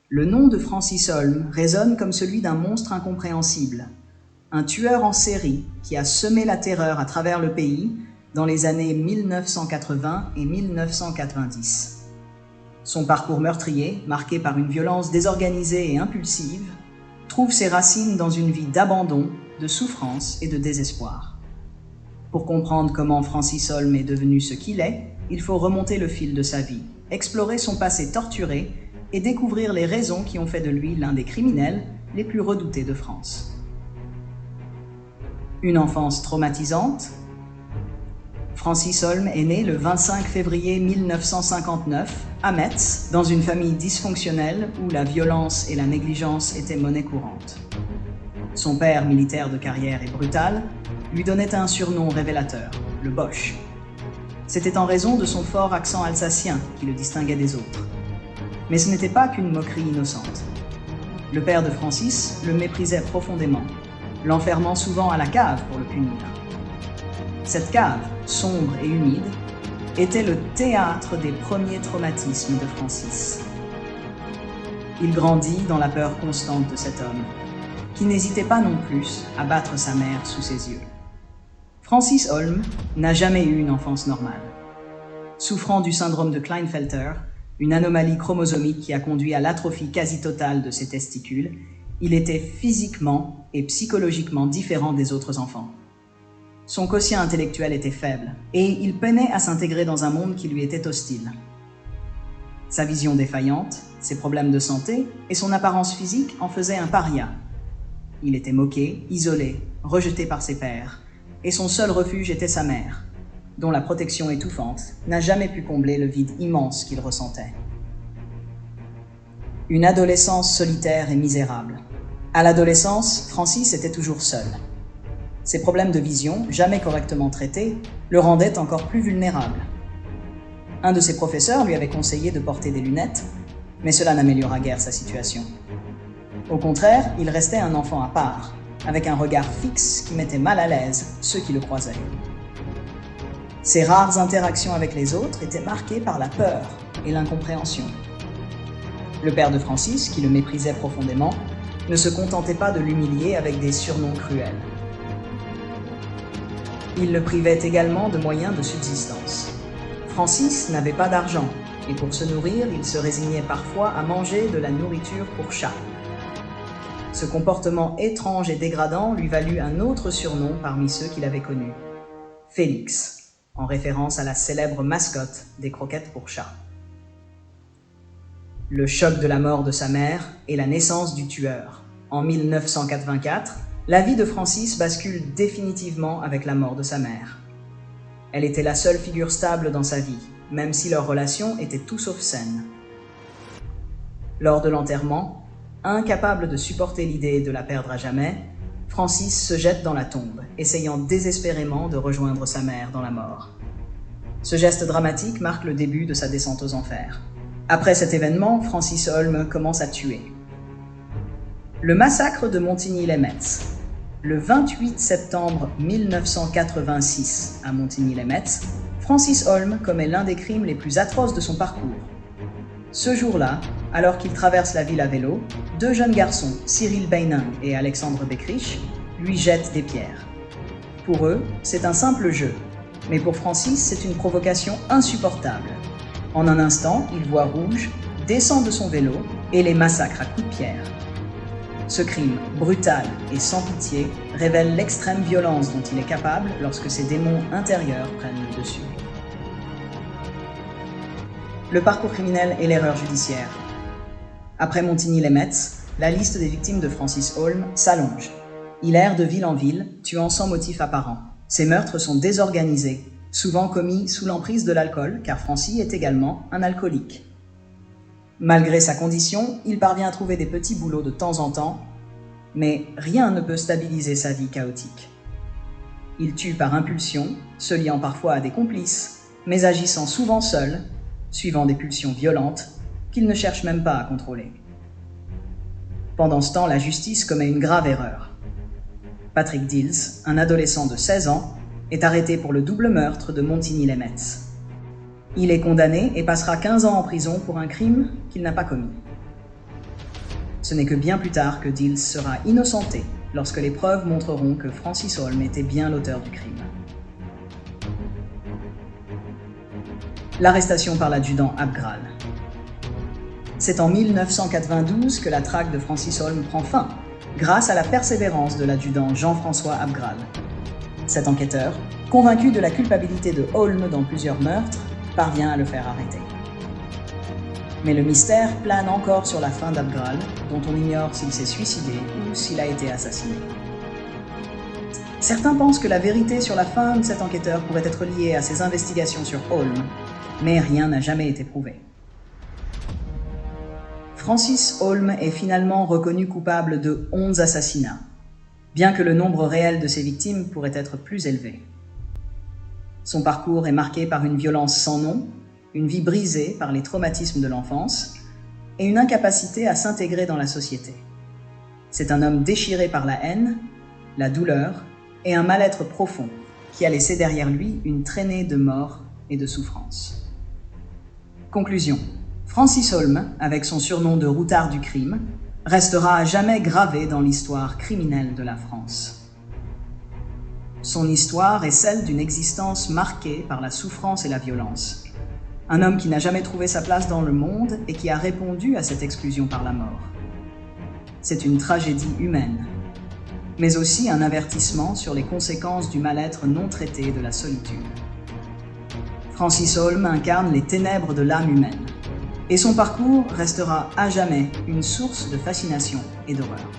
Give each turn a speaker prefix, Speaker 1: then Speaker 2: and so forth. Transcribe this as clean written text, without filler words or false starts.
Speaker 1: Le nom de Francis Holm résonne comme celui d'un monstre incompréhensible, un tueur en série qui a semé la terreur à travers le pays dans les années 1980 et 1990. Son parcours meurtrier, marqué par une violence désorganisée et impulsive, trouve ses racines dans une vie d'abandon, de souffrance et de désespoir. Pour comprendre comment Francis Holm est devenu ce qu'il est, il faut remonter le fil de sa vie, explorer son passé torturé et découvrir les raisons qui ont fait de lui l'un des criminels les plus redoutés de France. Une enfance traumatisante. Francis Holm est né le 25 février 1959 à Metz, dans une famille dysfonctionnelle où la violence et la négligence étaient monnaie courante. Son père, militaire de carrière et brutal, lui donnait un surnom révélateur, le Boche. C'était en raison de son fort accent alsacien qui le distinguait des autres. Mais ce n'était pas qu'une moquerie innocente. Le père de Francis le méprisait profondément, l'enfermant souvent à la cave pour le punir. Cette cave, sombre et humide, était le théâtre des premiers traumatismes de Francis. Il grandit dans la peur constante de cet homme, qui n'hésitait pas non plus à battre sa mère sous ses yeux. Francis Holm n'a jamais eu une enfance normale. Souffrant du syndrome de Klinefelter, une anomalie chromosomique qui a conduit à l'atrophie quasi totale de ses testicules, il était physiquement et psychologiquement différent des autres enfants. Son quotient intellectuel était faible, et il peinait à s'intégrer dans un monde qui lui était hostile. Sa vision défaillante, ses problèmes de santé et son apparence physique en faisaient un paria. Il était moqué, isolé, rejeté par ses pairs, et son seul refuge était sa mère, dont la protection étouffante n'a jamais pu combler le vide immense qu'il ressentait. Une adolescence solitaire et misérable. À l'adolescence, Francis était toujours seul. Ses problèmes de vision, jamais correctement traités, le rendaient encore plus vulnérable. Un de ses professeurs lui avait conseillé de porter des lunettes, mais cela n'améliora guère sa situation. Au contraire, il restait un enfant à part, avec un regard fixe qui mettait mal à l'aise ceux qui le croisaient. Ses rares interactions avec les autres étaient marquées par la peur et l'incompréhension. Le père de Francis, qui le méprisait profondément, ne se contentait pas de l'humilier avec des surnoms cruels. Il le privait également de moyens de subsistance. Francis n'avait pas d'argent, et pour se nourrir, il se résignait parfois à manger de la nourriture pour chat. Ce comportement étrange et dégradant lui valut un autre surnom parmi ceux qu'il avait connus, Félix, en référence à la célèbre mascotte des croquettes pour chat. Le choc de la mort de sa mère et la naissance du tueur. En 1984, la vie de Francis bascule définitivement avec la mort de sa mère. Elle était la seule figure stable dans sa vie, même si leur relation était tout sauf saine. Lors de l'enterrement, incapable de supporter l'idée de la perdre à jamais, Francis se jette dans la tombe, essayant désespérément de rejoindre sa mère dans la mort. Ce geste dramatique marque le début de sa descente aux enfers. Après cet événement, Francis Holm commence à tuer. Le massacre de Montigny-lès-Metz. Le 28 septembre 1986, à Montigny-lès-Metz, Francis Holm commet l'un des crimes les plus atroces de son parcours. Ce jour-là, alors qu'il traverse la ville à vélo, deux jeunes garçons, Cyril Beining et Alexandre Beckrich, lui jettent des pierres. Pour eux, c'est un simple jeu, mais pour Francis, c'est une provocation insupportable. En un instant, il voit rouge, descend de son vélo et les massacre à coups de pierre. Ce crime, brutal et sans pitié, révèle l'extrême violence dont il est capable lorsque ses démons intérieurs prennent le dessus. Le parcours criminel et l'erreur judiciaire. Après Montigny-lès-Metz, la liste des victimes de Francis Holm s'allonge. Il erre de ville en ville, tuant sans motif apparent. Ses meurtres sont désorganisés, souvent commis sous l'emprise de l'alcool, car Francis est également un alcoolique. Malgré sa condition, il parvient à trouver des petits boulots de temps en temps, mais rien ne peut stabiliser sa vie chaotique. Il tue par impulsion, se liant parfois à des complices, mais agissant souvent seul, suivant des pulsions violentes qu'il ne cherche même pas à contrôler. Pendant ce temps, la justice commet une grave erreur. Patrick Dills, un adolescent de 16 ans, est arrêté pour le double meurtre de Montigny-lès-Metz. Il est condamné et passera 15 ans en prison pour un crime qu'il n'a pas commis. Ce n'est que bien plus tard que Dills sera innocenté lorsque les preuves montreront que Francis Holm était bien l'auteur du crime. L'arrestation par l'adjudant Abgral. C'est en 1992 que la traque de Francis Holm prend fin, grâce à la persévérance de l'adjudant Jean-François Abgral. Cet enquêteur, convaincu de la culpabilité de Holm dans plusieurs meurtres, parvient à le faire arrêter. Mais le mystère plane encore sur la fin d'Abgral, dont on ignore s'il s'est suicidé ou s'il a été assassiné. Certains pensent que la vérité sur la fin de cet enquêteur pourrait être liée à ses investigations sur Holm, mais rien n'a jamais été prouvé. Francis Holm est finalement reconnu coupable de 11 assassinats, bien que le nombre réel de ses victimes pourrait être plus élevé. Son parcours est marqué par une violence sans nom, une vie brisée par les traumatismes de l'enfance et une incapacité à s'intégrer dans la société. C'est un homme déchiré par la haine, la douleur et un mal-être profond qui a laissé derrière lui une traînée de mort et de souffrance. Conclusion. Francis Holm, avec son surnom de routard du crime, restera à jamais gravé dans l'histoire criminelle de la France. Son histoire est celle d'une existence marquée par la souffrance et la violence. Un homme qui n'a jamais trouvé sa place dans le monde et qui a répondu à cette exclusion par la mort. C'est une tragédie humaine, mais aussi un avertissement sur les conséquences du mal-être non traité de la solitude. Francis Holm incarne les ténèbres de l'âme humaine, et son parcours restera à jamais une source de fascination et d'horreur.